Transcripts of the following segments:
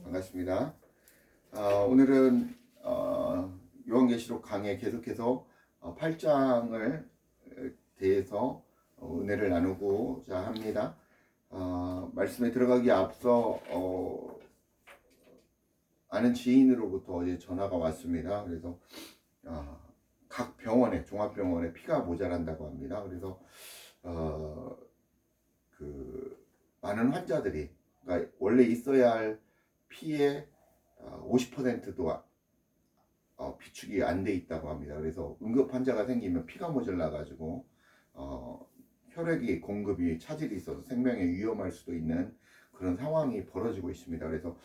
반갑습니다. 오늘은 요한계시록 강의 계속해서 8장을 대해서 은혜를 나누고자 합니다. 말씀에 들어가기 앞서 아는 지인으로부터 어제 전화가 왔습니다. 그래서 각 병원에, 종합병원에 피가 모자란다고 합니다. 그래서 많은 환자들이, 그러니까 원래 있어야 할 피의 50%도 비축이 안 돼 있다고 합니다. 그래서 응급 환자가 생기면 피가 모자라 가지고 혈액이 공급이 차질이 있어서 생명에 위험할 수도 있는 그런 상황이 벌어지고 있습니다. 그래서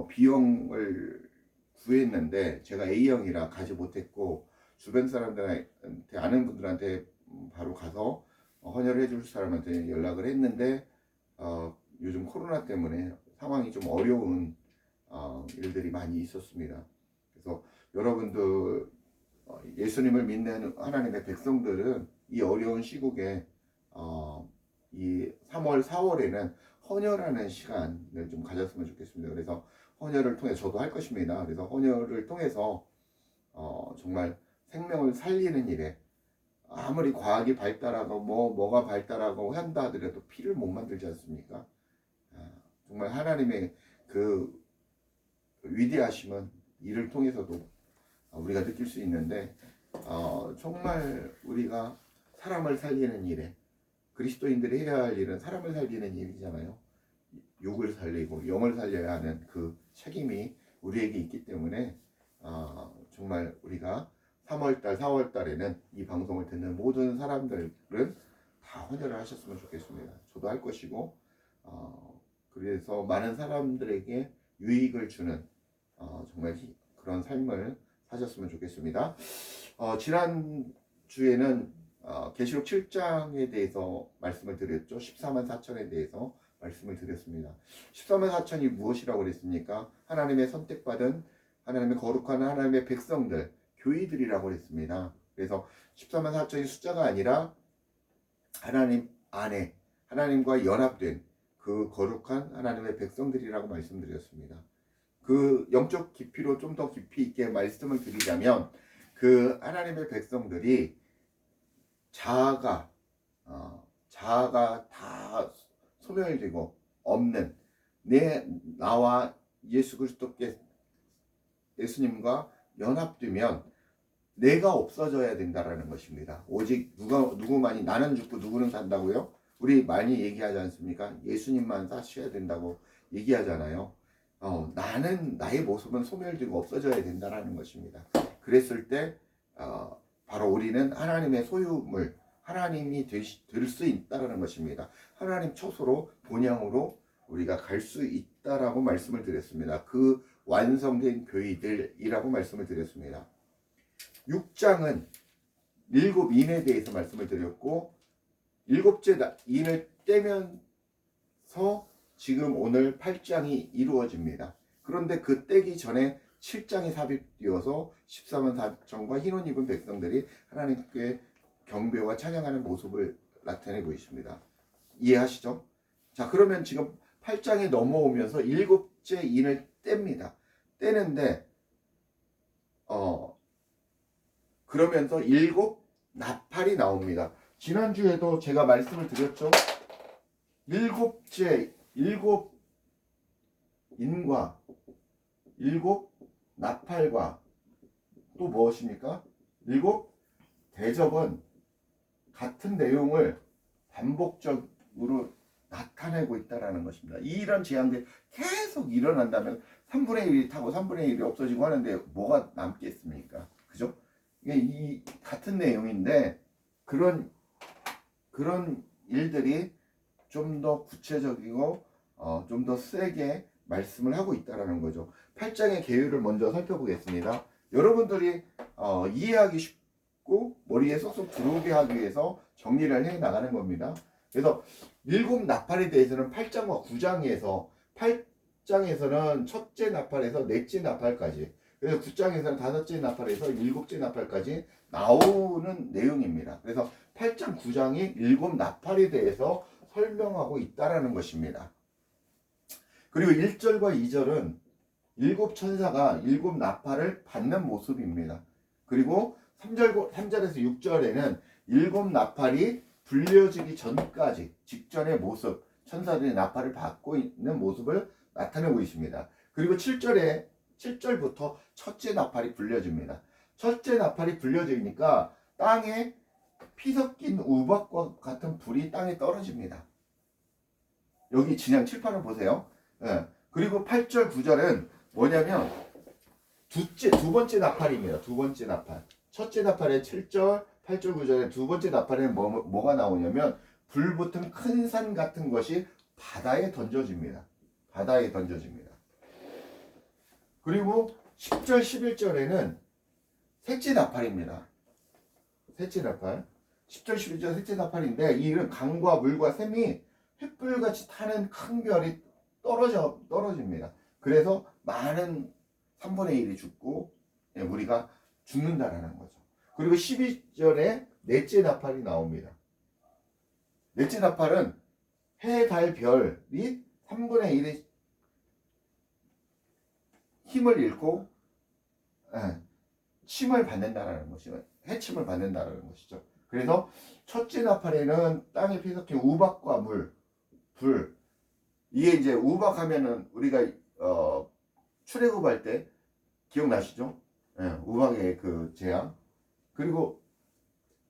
비용을 구했는데 제가 A형이라 가지 못했고, 주변 사람들한테, 아는 분들한테 바로 가서 헌혈을 해줄 사람한테 연락을 했는데 요즘 코로나 때문에 상황이 좀 어려운 일들이 많이 있었습니다. 그래서 여러분들, 예수님을 믿는 하나님의 백성들은 이 어려운 시국에 이 3월, 4월에는 헌혈하는 시간을 좀 가졌으면 좋겠습니다. 그래서 헌혈을 통해 저도 할 것입니다. 그래서 헌혈을 통해서 정말 생명을 살리는 일에, 아무리 과학이 발달하고 뭐가 발달하고 한다 하더라도 피를 못 만들지 않습니까? 정말 하나님의 그 위대하심은 이를 통해서도 우리가 느낄 수 있는데, 정말 우리가 사람을 살리는 일에, 그리스도인들이 해야 할 일은 사람을 살리는 일이잖아요. 육을 살리고 영을 살려야 하는 그 책임이 우리에게 있기 때문에 정말 우리가 3월달, 4월달에는 이 방송을 듣는 모든 사람들은 다 헌혈을 하셨으면 좋겠습니다. 저도 할 것이고, 그래서 많은 사람들에게 유익을 주는 정말 그런 삶을 사셨으면 좋겠습니다. 지난 주에는 계시록 7장에 대해서 말씀을 드렸죠. 14만 4천에 대해서 말씀을 드렸습니다. 14만 4천이 무엇이라고 그랬습니까? 하나님의 선택받은, 하나님의 거룩한 하나님의 백성들, 교회들이라고 그랬습니다. 그래서 14만 4천이 숫자가 아니라 하나님 안에, 하나님과 연합된 그 거룩한 하나님의 백성들이라고 말씀드렸습니다. 그 영적 깊이로 좀 더 깊이 있게 말씀을 드리자면, 그 하나님의 백성들이 자아가 다 소멸되고 없는, 나와 예수 그리스도께, 예수님과 연합되면 내가 없어져야 된다라는 것입니다. 오직 누구만이, 나는 죽고 누구는 산다고요? 우리 많이 얘기하지 않습니까? 예수님만 사셔야 된다고 얘기하잖아요. 나의 모습은 소멸되고 없어져야 된다라는 것입니다. 그랬을 때 바로 우리는 하나님의 소유물, 하나님이 될 수 있다라는 것입니다. 하나님 처소로, 본향으로 우리가 갈 수 있다라고 말씀을 드렸습니다. 그 완성된 교회들이라고 말씀을 드렸습니다. 6장은 7인에 대해서 말씀을 드렸고, 7째 인을 떼면서 지금 오늘 8장이 이루어집니다. 그런데 그 떼기 전에 7장이 삽입되어서 14만 4천과 흰옷 입은 백성들이 하나님께 경배와 찬양하는 모습을 나타내고 있습니다. 이해하시죠? 자, 그러면 지금 8장에 넘어오면서 7째 인을 뗍니다. 떼는데 그러면서 7 나팔이 나옵니다. 지난주에도 제가 말씀을 드렸죠. 7 인과 7 나팔과 또 무엇입니까? 7 대접은 같은 내용을 반복적으로 나타내고 있다는 것입니다. 이런 재앙들이 계속 일어난다면 3분의 1이 타고 3분의 1이 없어지고 하는데 뭐가 남겠습니까? 그죠? 이 같은 내용인데 그런 일들이 좀 더 구체적이고 좀 더 세게 말씀을 하고 있다는 거죠. 8장의 계율을 먼저 살펴보겠습니다. 여러분들이 이해하기 쉽고 머리에 쏙쏙 들어오게 하기 위해서 정리를 해 나가는 겁니다. 그래서 7 나팔에 대해서는 8장과 9장에서, 8장에서는 첫째 나팔에서 넷째 나팔까지, 그래서 9장에서는 다섯째 나팔에서 7째 나팔까지 나오는 내용입니다. 그래서 8장, 9장이 7 나팔에 대해서 설명하고 있다라는 것입니다. 그리고 1절과 2절은 일곱 천사가 일곱 나팔을 받는 모습입니다. 그리고 3절에서 6절에는 일곱 나팔이 불려지기 전까지 직전의 모습, 천사들이 나팔을 받고 있는 모습을 나타내고 있습니다. 그리고 7절부터 첫째 나팔이 불려집니다. 첫째 나팔이 불려지니까 땅에 피 섞인 우박과 같은 불이 땅에 떨어집니다. 여기 진양 7판을 보세요. 예. 그리고 8절 9절은 뭐냐면 두 번째 나팔입니다. 두 번째 나팔. 첫째 나팔의 7절 8절 9절의 두 번째 나팔에는 뭐가 나오냐면 불붙은 큰 산 같은 것이 바다에 던져집니다. 바다에 던져집니다. 그리고 10절 11절에는 셋째 나팔입니다. 셋째 나팔. 10절 11절 셋째 나팔인데 이 일은 강과 물과 샘이 횃불같이 타는 큰 별이 떨어집니다. 그래서 많은 3분의 1이 죽고 우리가 죽는다라는 거죠. 그리고 12절에 넷째 나팔이 나옵니다. 넷째 나팔은 해, 달, 별이 3분의 1의 힘을 잃고 침을 받는다라는 것이죠. 해침을 받는다라는 것이죠. 그래서 첫째 나팔에는 땅에 피섞인 우박과 불. 이게 이제 우박하면은 우리가 출애굽할 때 기억나시죠? 우박의 그 재앙. 그리고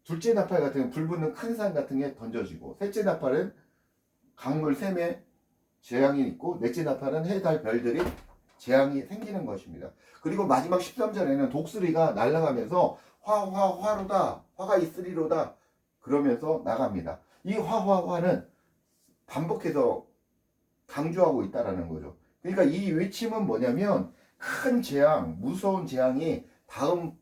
둘째 나팔 같은 경우는 불 붙는 큰 산 같은 게 던져지고, 셋째 나팔은 강물 샘에 재앙이 있고, 넷째 나팔은 해, 달, 별들이 재앙이 생기는 것입니다. 그리고 마지막 13절에는 독수리가 날아가면서 화로다, 화가 있으리로다 그러면서 나갑니다. 이 화는 반복해서 강조하고 있다라는 거죠. 그러니까 이 외침은 뭐냐면 큰 재앙, 무서운 재앙이 다음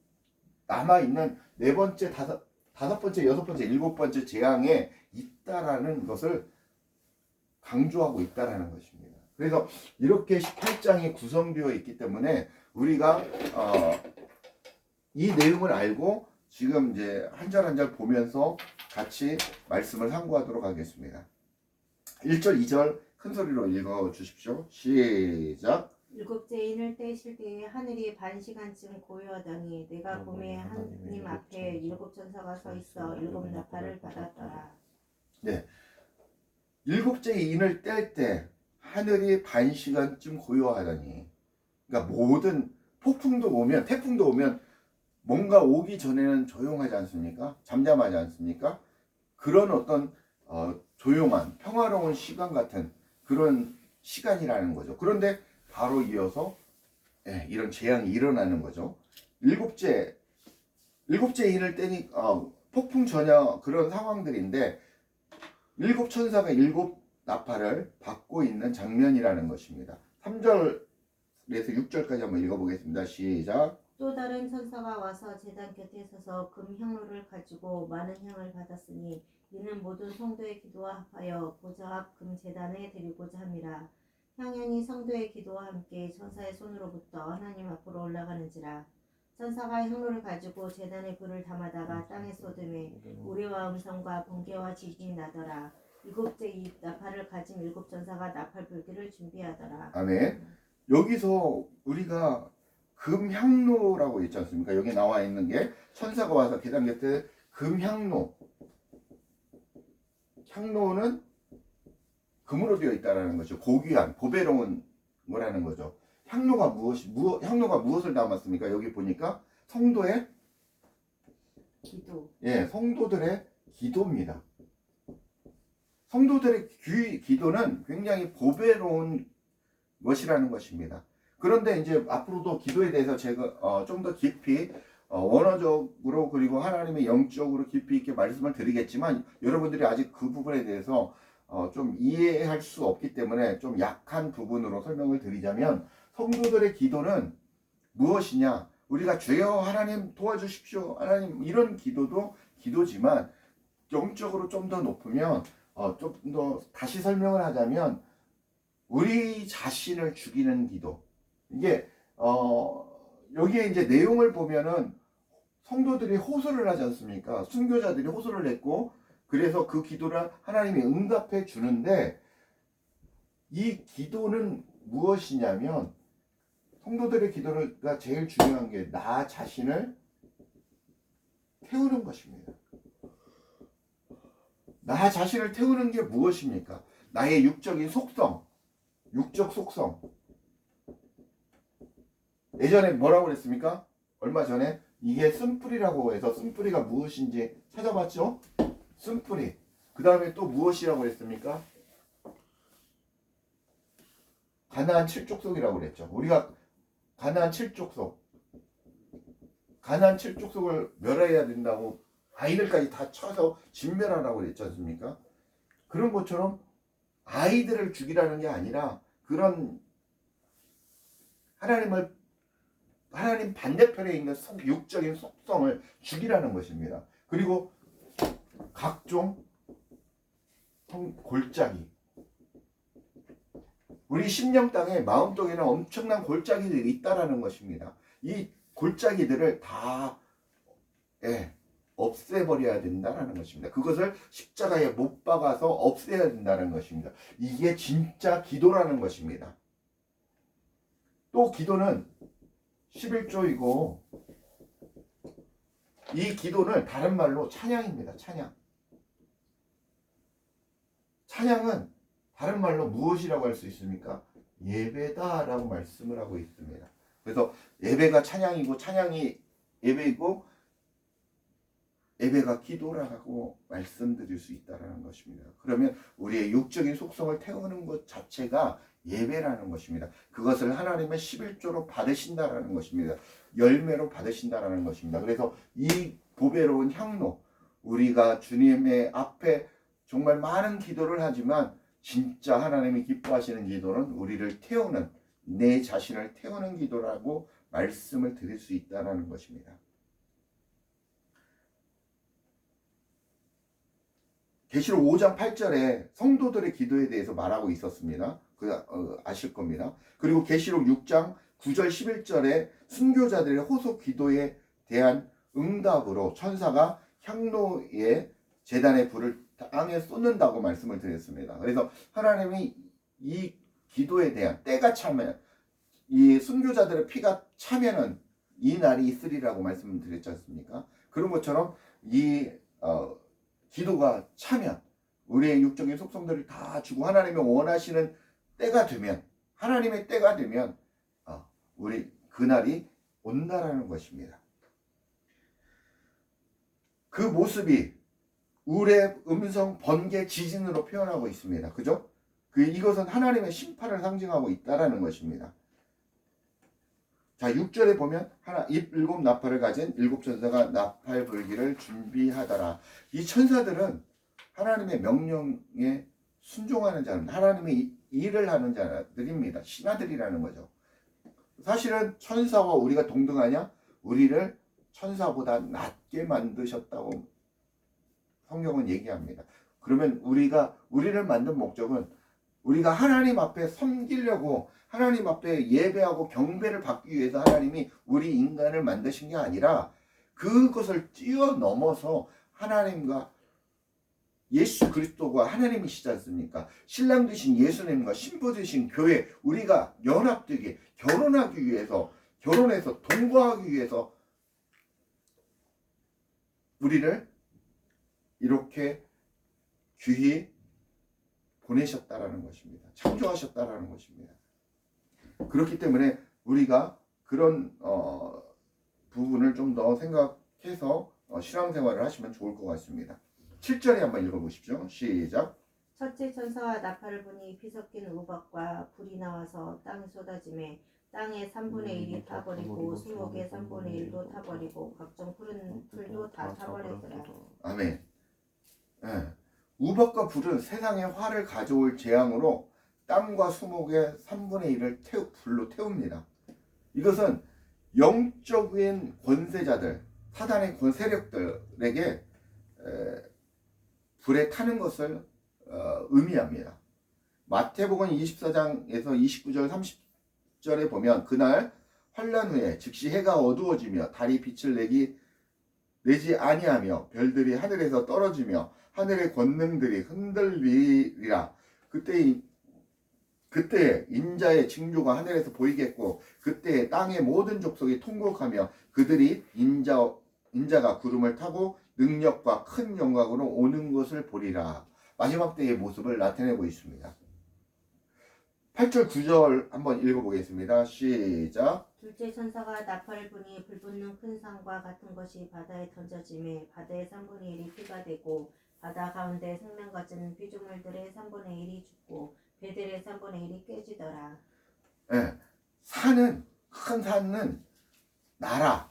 남아있는 네 번째, 다섯 번째, 여섯 번째, 일곱 번째 재앙에 있다라는 것을 강조하고 있다라는 것입니다. 그래서 이렇게 18장이 구성되어 있기 때문에 우리가 이 내용을 알고 지금 이제 한 절 한 절 보면서 같이 말씀을 상고하도록 하겠습니다. 1절, 2절 큰 소리로 읽어 주십시오. 시작. 일곱째 인을 떼실 때에 하늘이 반 시간쯤 고요하더니 내가 봄에 하나님 앞에 일곱 천사가 서 있어 일곱 나팔을 받았더라. 네. 일곱째 인을 뗄 때 하늘이 반 시간쯤 고요하더니, 그러니까 모든 폭풍도 오면, 태풍도 오면 뭔가 오기 전에는 조용하지 않습니까? 잠잠하지 않습니까? 그런 어떤 조용한 평화로운 시간 같은 그런 시간이라는 거죠. 그런데 바로 이어서 이런 재앙이 일어나는 거죠. 일곱째 인을 떼니 폭풍 전야 그런 상황들인데 일곱 천사가 일곱 나팔을 받고 있는 장면이라는 것입니다. 3절에서 6절까지 한번 읽어보겠습니다. 시작. 또 다른 천사가 와서 제단 곁에 서서 금 향로를 가지고 많은 향을 받았으니 이는 모든 성도의 기도와 합하여 보좌 앞 금 제단에 드리고자 함이라. 향연이 성도의 기도와 함께 천사의 손으로부터 하나님 앞으로 올라가는지라. 천사가 향로를 가지고 제단에 불을 담아다가 땅에 쏟음에 우레와 음성과 번개와 지진이 나더라. 일곱째 이 나팔을 가진 일곱 천사가 나팔 불기를 준비하더라. 아멘. 여기서 우리가 금향로라고 있지 않습니까? 여기 나와 있는 게 천사가 와서 계단 곁에 향로는 금으로 되어 있다라는 거죠. 고귀한, 보배로운 거라는 거죠. 향로가 무엇을 담았습니까? 여기 보니까 성도의 기도. 성도들의 기도입니다. 성도들의 기도는 굉장히 보배로운 것이라는 것입니다. 그런데 이제 앞으로도 기도에 대해서 제가 좀 더 깊이 원어적으로 그리고 하나님의 영적으로 깊이 있게 말씀을 드리겠지만 여러분들이 아직 그 부분에 대해서 좀 이해할 수 없기 때문에 좀 약한 부분으로 설명을 드리자면, 성도들의 기도는 무엇이냐? 우리가 주여 하나님 도와주십시오, 하나님, 이런 기도도 기도지만 영적으로 좀 더 높으면 좀 더 다시 설명을 하자면 우리 자신을 죽이는 기도. 이게 여기에 이제 내용을 보면은 성도들이 호소를 하지 않습니까? 순교자들이 호소를 했고, 그래서 그 기도를 하나님이 응답해 주는데, 이 기도는 무엇이냐면 성도들의 기도가 제일 중요한 게 나 자신을 태우는 것입니다. 나 자신을 태우는 게 무엇입니까? 나의 육적인 속성, 육적 속성. 예전에 뭐라고 그랬습니까? 얼마 전에 이게 쓴뿌리라고 해서 쓴뿌리가 무엇인지 찾아봤죠? 쓴뿌리. 그 다음에 또 무엇이라고 그랬습니까? 가나안 7족속이라고 그랬죠. 우리가 가나안 7족속. 가나안 7족속을 멸해야 된다고 아이들까지 다 쳐서 진멸하라고 그랬지 않습니까? 그런 것처럼 아이들을 죽이라는 게 아니라 그런 하나님 반대편에 있는 육적인 속성을 죽이라는 것입니다. 그리고 각종 골짜기. 우리 심령 땅에 마음속에는 엄청난 골짜기들이 있다라는 것입니다. 이 골짜기들을 다 없애버려야 된다는 것입니다. 그것을 십자가에 못 박아서 없애야 된다는 것입니다. 이게 진짜 기도라는 것입니다. 또 기도는 11조이고 이 기도는 다른 말로 찬양입니다. 찬양. 찬양은 다른 말로 무엇이라고 할 수 있습니까? 예배다라고 말씀을 하고 있습니다. 그래서 예배가 찬양이고 찬양이 예배이고 예배가 기도라고 말씀드릴 수 있다는 것입니다. 그러면 우리의 육적인 속성을 태우는 것 자체가 예배라는 것입니다. 그것을 하나님의 11조로 받으신다라는 것입니다. 열매로 받으신다라는 것입니다. 그래서 이 보배로운 향로, 우리가 주님의 앞에 정말 많은 기도를 하지만 진짜 하나님이 기뻐하시는 기도는 우리를 태우는, 내 자신을 태우는 기도라고 말씀을 드릴 수 있다는 것입니다. 계시록 5장 8절에 성도들의 기도에 대해서 말하고 있었습니다. 아실 겁니다. 그리고 계시록 6장 9절 11절에 순교자들의 호소 기도에 대한 응답으로 천사가 향로의 제단의 불을 땅에 쏟는다고 말씀을 드렸습니다. 그래서 하나님이 이 기도에 대한 때가 차면, 이 순교자들의 피가 차면은 이 날이 있으리라고 말씀을 드렸지 않습니까? 그런 것처럼 이 기도가 차면 우리의 육적인 속성들을 다 주고 하나님이 원하시는 때가 되면, 하나님의 때가 되면 우리 그날이 온다라는 것입니다. 그 모습이 울의 음성, 번개, 지진으로 표현하고 있습니다. 그죠? 이것은 하나님의 심판을 상징하고 있다라는 것입니다. 자, 6절에 보면 일곱 나팔을 가진 일곱 천사가 나팔 불기를 준비하더라. 이 천사들은 하나님의 명령에 순종하는 자는, 하나님의 일을 하는 자들입니다. 신하들이라는 거죠. 사실은 천사와 우리가 동등하냐? 우리를 천사보다 낮게 만드셨다고 성경은 얘기합니다. 그러면 우리를 만든 목적은 우리가 하나님 앞에 섬기려고, 하나님 앞에 예배하고 경배를 받기 위해서 하나님이 우리 인간을 만드신 게 아니라 그것을 뛰어넘어서 하나님과 예수 그리스도가 하나님이시지 않습니까? 신랑 되신 예수님과 신부 되신 교회, 우리가 연합되게 결혼하기 위해서, 결혼해서 동거하기 위해서 우리를 이렇게 귀히 보내셨다라는 것입니다. 창조하셨다라는 것입니다. 그렇기 때문에 우리가 그런 부분을 좀 더 생각해서 신앙생활을 하시면 좋을 것 같습니다. 7절에 한번 읽어보십시오. 시작. 첫째 천사와 나팔을 부니 피 섞인 우박과 불이 나와서 땅에 쏟아지매 땅의 3분의 1이 타버리고 수목의 3분의 1도 타버리고 각종 푸른 풀도 다 타버렸더라. 아멘. 네. 우박과 불은 세상에 화를 가져올 재앙으로 땅과 수목의 3분의 1을 불로 태웁니다. 이것은 영적인 권세자들, 사단의 세력들에게 불에 타는 것을 의미합니다. 마태복음 24장에서 29절 30절에 보면 그날 환란 후에 즉시 해가 어두워지며 달이 빛을 내지 아니하며 별들이 하늘에서 떨어지며 하늘의 권능들이 흔들리리라. 그때 인자의 징조가 하늘에서 보이겠고 그때 땅의 모든 족속이 통곡하며 그들이 인자가 구름을 타고 능력과 큰 영광으로 오는 것을 보리라. 마지막 때의 모습을 나타내고 있습니다. 8절 9절 한번 읽어보겠습니다. 시작. 둘째 천사가 나팔을 부니 불붙는 큰 산과 같은 것이 바다에 던져지매 바다의 3분의 1이 피가 되고 바다 가운데 생명 가진 피조물들의 3분의 1이 죽고 배들의 3분의 1이 깨지더라. 예, 큰 산은 나라,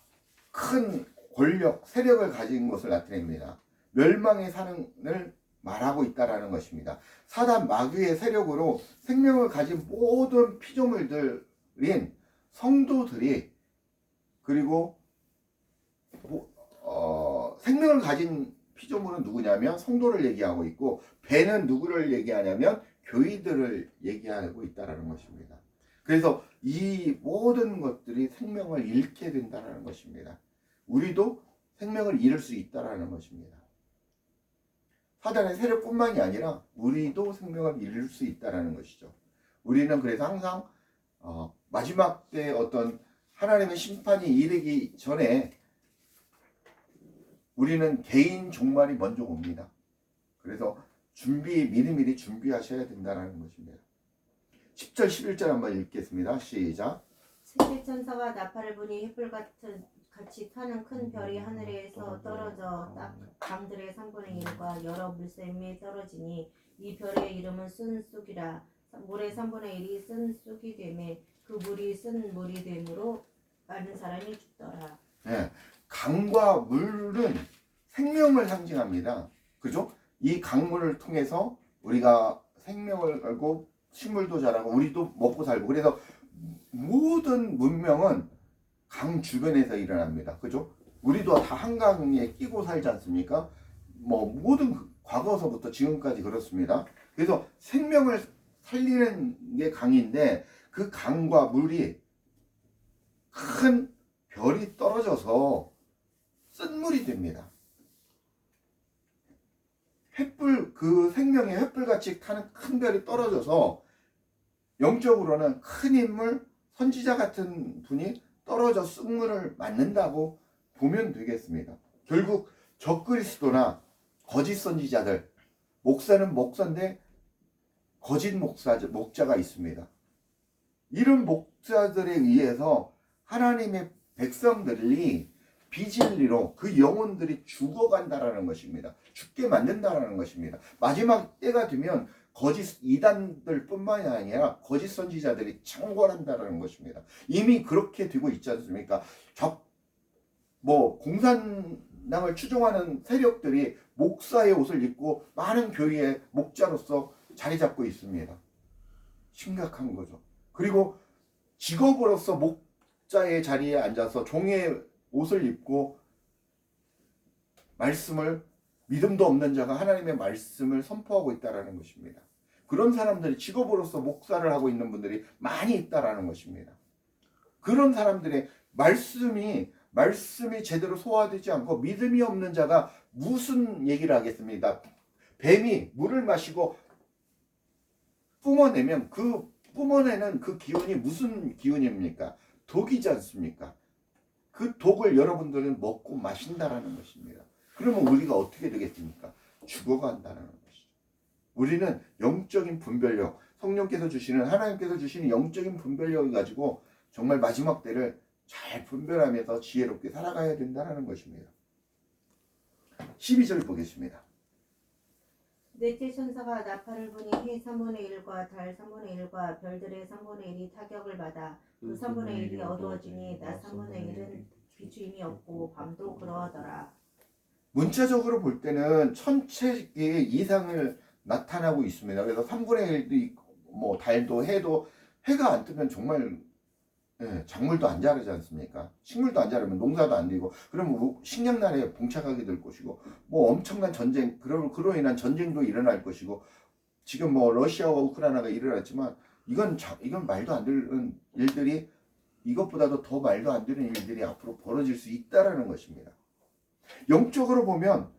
큰 권력, 세력을 가진 것을 나타냅니다. 멸망의 산을 말하고 있다라는 것입니다. 사단 마귀의 세력으로 생명을 가진 모든 피조물들인 성도들이 그리고 생명을 가진 피조물은 누구냐면 성도를 얘기하고 있고 배는 누구를 얘기하냐면 교회들을 얘기하고 있다라는 것입니다. 그래서 이 모든 것들이 생명을 잃게 된다는 것입니다. 우리도 생명을 잃을 수 있다라는 것입니다. 사단의 세력뿐만이 아니라 우리도 생명을 잃을 수 있다라는 것이죠. 우리는 그래서 항상 마지막 때 어떤 하나님의 심판이 이르기 전에 우리는 개인 종말이 먼저 옵니다. 그래서 미리미리 준비하셔야 된다는 것입니다. 10절 11절 한번 읽겠습니다. 시작. 셋째 천사가 나팔을 부니 횃불 같이 타는 큰 별이 하늘에서 떨어져 강들의 3분의 1과 여러 물샘에 떨어지니 이 별의 이름은 쓴 쑥이라. 물의 3분의 1이 쓴 쑥이 되매 그 물이 쓴 물이 되므로 많은 사람이 죽더라. 네, 강과 물은 생명을 상징합니다. 그죠? 이 강물을 통해서 우리가 생명을 알고 식물도 자라고 우리도 먹고 살고 그래서 모든 문명은 강 주변에서 일어납니다. 그죠? 우리도 다 한강에 끼고 살지 않습니까? 모든 과거서부터 지금까지 그렇습니다. 그래서 생명을 살리는 게 강인데 그 강과 물이 큰 별이 떨어져서 쓴물이 됩니다. 그 생명의 횃불같이 타는 큰 별이 떨어져서 영적으로는 큰 인물, 선지자 같은 분이 떨어져 쓴물을 맞는다고 보면 되겠습니다. 결국 적그리스도나 거짓 선지자들, 목사는 목사인데 거짓 목자가 있습니다. 이런 목자들에 의해서 하나님의 백성들이 비진리로 그 영혼들이 죽어간다라는 것입니다. 죽게 만든다라는 것입니다. 마지막 때가 되면 거짓 이단들 뿐만이 아니라 거짓 선지자들이 창궐한다라는 것입니다. 이미 그렇게 되고 있지 않습니까? 공산당을 추종하는 세력들이 목사의 옷을 입고 많은 교회의 목자로서 자리 잡고 있습니다. 심각한 거죠. 그리고 직업으로서 목자의 자리에 앉아서 종의 옷을 입고 믿음도 없는 자가 하나님의 말씀을 선포하고 있다라는 것입니다. 그런 사람들이 직업으로서 목사를 하고 있는 분들이 많이 있다라는 것입니다. 그런 사람들의 말씀이 제대로 소화되지 않고 믿음이 없는 자가 무슨 얘기를 하겠습니까? 뱀이 물을 마시고 뿜어내면 그 뿜어내는 그 기운이 무슨 기운입니까? 독이지 않습니까? 그 독을 여러분들은 먹고 마신다라는 것입니다. 그러면 우리가 어떻게 되겠습니까? 죽어간다는 것이죠. 우리는 영적인 분별력, 성령께서 주시는 하나님께서 주시는 영적인 분별력을 가지고 정말 마지막 때를 잘 분별하면서 지혜롭게 살아가야 된다는 것입니다. 12절 보겠습니다. 넷째 천사가 나팔을 부니 해 3분의 1과 달 3분의 1과 별들의 3분의 1이 타격을 받아 그 3분의 1이 어두워지니 낮 3분의 1은 비추임이 없고 밤도 그러하더라. 문자적으로 볼 때는 1000채의 이상을 나타나고 있습니다. 그래서 3분의 1도 있고 달도 해도 해가 안 뜨면 정말 작물도 안 자라지 않습니까? 식물도 안 자라면 농사도 안 되고 그러면 식량난에 봉착하게 될 것이고 엄청난 전쟁 그로 인한 전쟁도 일어날 것이고 지금 러시아와 우크라이나가 일어났지만 이건 말도 안 되는 일들이 이것보다도 더 말도 안 되는 일들이 앞으로 벌어질 수 있다라는 것입니다. 영적으로 보면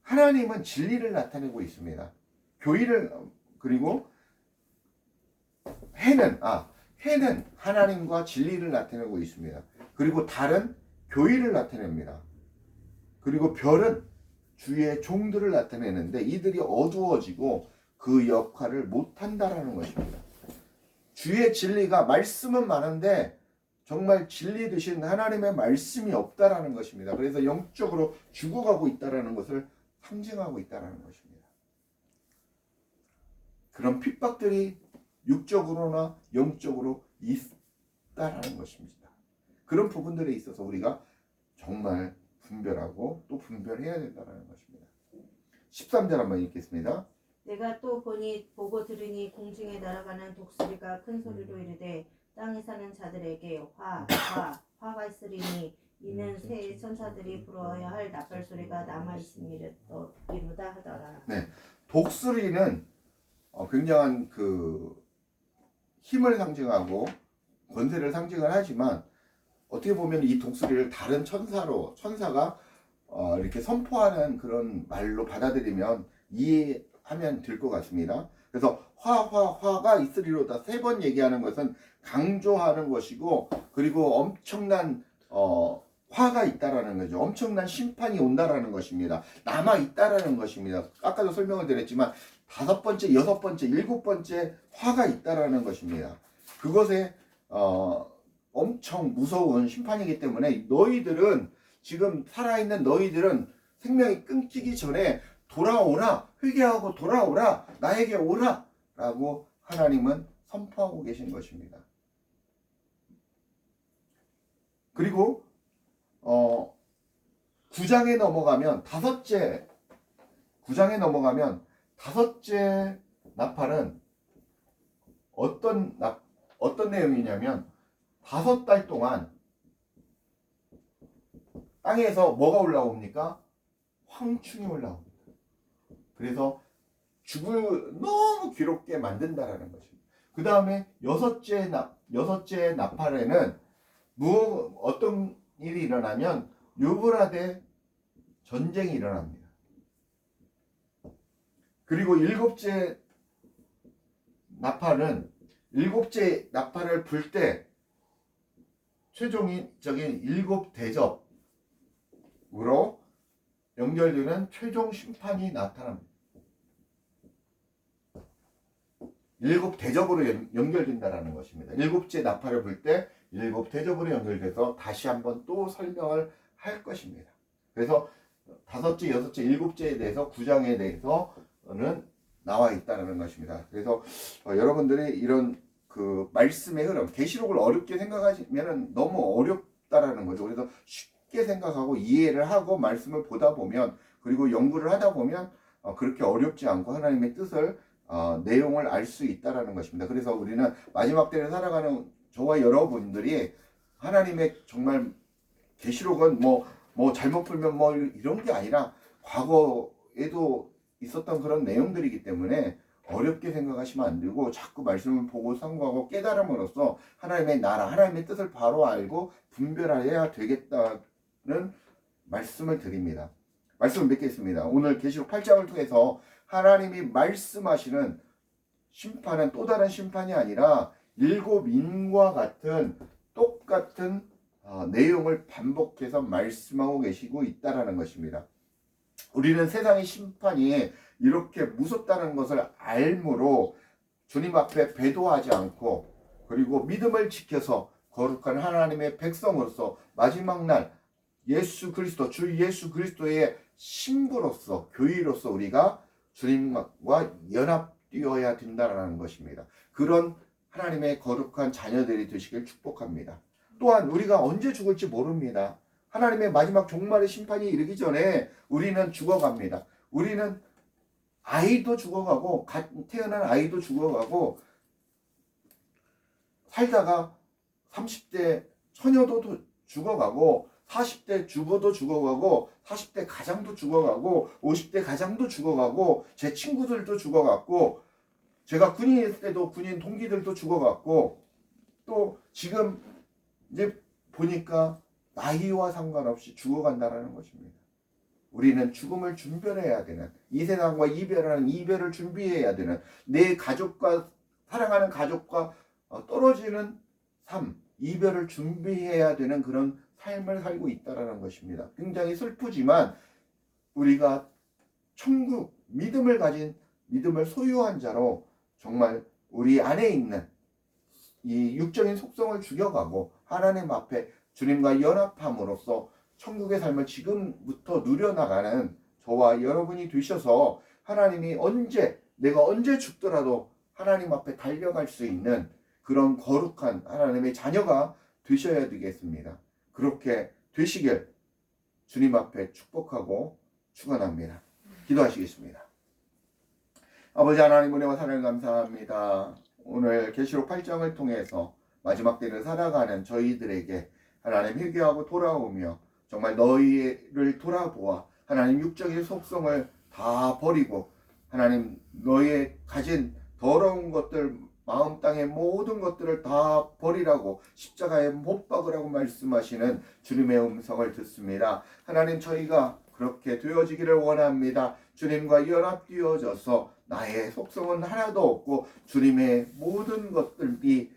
하나님은 진리를 나타내고 있습니다. 교회를 그리고 해는 하나님과 진리를 나타내고 있습니다. 그리고 달은 교의를 나타냅니다. 그리고 별은 주의 종들을 나타내는데 이들이 어두워지고 그 역할을 못한다라는 것입니다. 주의 진리가 말씀은 많은데 정말 진리 되신 하나님의 말씀이 없다라는 것입니다. 그래서 영적으로 죽어가고 있다라는 것을 상징하고 있다라는 것입니다. 그런 핍박들이 육적으로나 영적으로 있다라는 것입니다. 그런 부분들에 있어서 우리가 정말 분별하고 또 분별해야 된다는 것입니다. 13절 한번 읽겠습니다. 내가 또 보고 들으니 공중에 날아가는 독수리가 큰 소리로 이르되 땅에 사는 자들에게 화가 있으리니 이는 새 천사들이 불어야 할 나팔 소리가 남아 있음이로다 하더라. 네, 독수리는 굉장한 그 힘을 상징하고 권세를 상징을 하지만 어떻게 보면 이 독수리를 다른 천사가 이렇게 선포하는 그런 말로 받아들이면 이해하면 될 것 같습니다. 그래서 화가 있으리로다 3번 얘기하는 것은 강조하는 것이고 그리고 엄청난 화가 있다라는 거죠. 엄청난 심판이 온다라는 것입니다. 남아 있다라는 것입니다. 아까도 설명을 드렸지만 5번째, 6번째, 7번째 화가 있다라는 것입니다. 그것에 엄청 무서운 심판이기 때문에 너희들은 지금 살아있는 너희들은 생명이 끊기기 전에 돌아오라, 회개하고 돌아오라, 나에게 오라 라고 하나님은 선포하고 계신 것입니다. 그리고 9장에 넘어가면 다섯째 나팔은 어떤 내용이냐면 5달 동안 땅에서 뭐가 올라옵니까? 황충이 올라옵니다. 그래서 너무 괴롭게 만든다라는 것입니다. 그 다음에 여섯째 나팔에는 어떤 일이 일어나면 유브라데 전쟁이 일어납니다. 그리고 7째 나팔을 불 때 최종적인 7대접으로 연결되는 최종 심판이 나타납니다. 7대접으로 연결된다라는 것입니다. 7째 나팔을 불 때 7대접으로 연결돼서 다시 한번 또 설명을 할 것입니다. 그래서 5째, 6째, 7째에 대해서 9장에 대해서는 나와 있다는 것입니다. 그래서 여러분들이 이런 그 말씀의 흐름, 계시록을 어렵게 생각하시면 너무 어렵다라는 거죠. 그래서 쉽게 생각하고 이해를 하고 말씀을 보다 보면 그리고 연구를 하다 보면 그렇게 어렵지 않고 하나님의 뜻을 내용을 알 수 있다라는 것입니다. 그래서 우리는 마지막 때를 살아가는 저와 여러분들이 하나님의 정말 계시록은 뭐 잘못 풀면 뭐 이런 게 아니라 과거에도 있었던 그런 내용들이기 때문에 어렵게 생각하시면 안 되고 자꾸 말씀을 보고 상고하고 깨달음으로써 하나님의 나라, 하나님의 뜻을 바로 알고 분별해야 되겠다는 말씀을 드립니다. 말씀을 맺겠습니다. 오늘 계시록 8장을 통해서 하나님이 말씀하시는 심판은 또 다른 심판이 아니라 7인과 같은 똑같은 내용을 반복해서 말씀하고 계시고 있다라는 것입니다. 우리는 세상의 심판이 이렇게 무섭다는 것을 알므로 주님 앞에 배도하지 않고 그리고 믿음을 지켜서 거룩한 하나님의 백성으로서 마지막 날 주 예수 그리스도의 신부로서 교회로서 우리가 주님과 연합되어야 된다는 것입니다. 그런 하나님의 거룩한 자녀들이 되시길 축복합니다. 또한 우리가 언제 죽을지 모릅니다. 하나님의 마지막 종말의 심판이 이르기 전에 우리는 죽어갑니다. 우리는 아이도 죽어가고 태어난 아이도 죽어가고 살다가 30대 처녀도 죽어가고 40대 주부도 죽어가고 40대 가장도 죽어가고 50대 가장도 죽어가고 제 친구들도 죽어갔고 제가 군인일 때도 군인 동기들도 죽어갔고 또 지금 이제 보니까 나이와 상관없이 죽어간다는 것입니다. 우리는 죽음을 준비해야 되는 이 세상과 이별을 준비해야 되는 내 가족과 사랑하는 가족과 떨어지는 삶, 이별을 준비해야 되는 그런 삶을 살고 있다라는 것입니다. 굉장히 슬프지만 우리가 천국, 믿음을 가진, 믿음을 소유한 자로 정말 우리 안에 있는 이 육적인 속성을 죽여가고 하나님 앞에 주님과 연합함으로써 천국의 삶을 지금부터 누려나가는 저와 여러분이 되셔서 하나님이 내가 언제 죽더라도 하나님 앞에 달려갈 수 있는 그런 거룩한 하나님의 자녀가 되셔야 되겠습니다. 그렇게 되시길 주님 앞에 축복하고 축원합니다. 기도하시겠습니다. 아버지 하나님, 은혜와 사랑을 감사합니다. 오늘 계시록 8장을 통해서 마지막 때를 살아가는 저희들에게 하나님 회개하고 돌아오며 정말 너희를 돌아보아 하나님 육적인 속성을 다 버리고 하나님 너희의 가진 더러운 것들, 마음 땅의 모든 것들을 다 버리라고 십자가에 못 박으라고 말씀하시는 주님의 음성을 듣습니다. 하나님, 저희가 그렇게 되어지기를 원합니다. 주님과 연합되어져서 나의 속성은 하나도 없고 주님의 모든 것들이,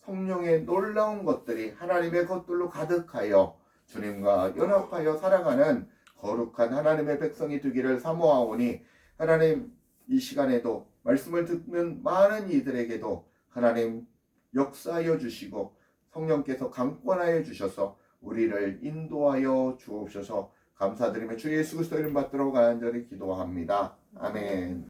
성령의 놀라운 것들이 하나님의 것들로 가득하여 주님과 연합하여 살아가는 거룩한 하나님의 백성이 되기를 사모하오니, 하나님, 이 시간에도 말씀을 듣는 많은 이들에게도 하나님 역사하여 주시고 성령께서 강권하여 주셔서 우리를 인도하여 주옵소서. 감사드리며 주 예수 그리스도 이름 받들어 간절히 기도합니다. 아멘.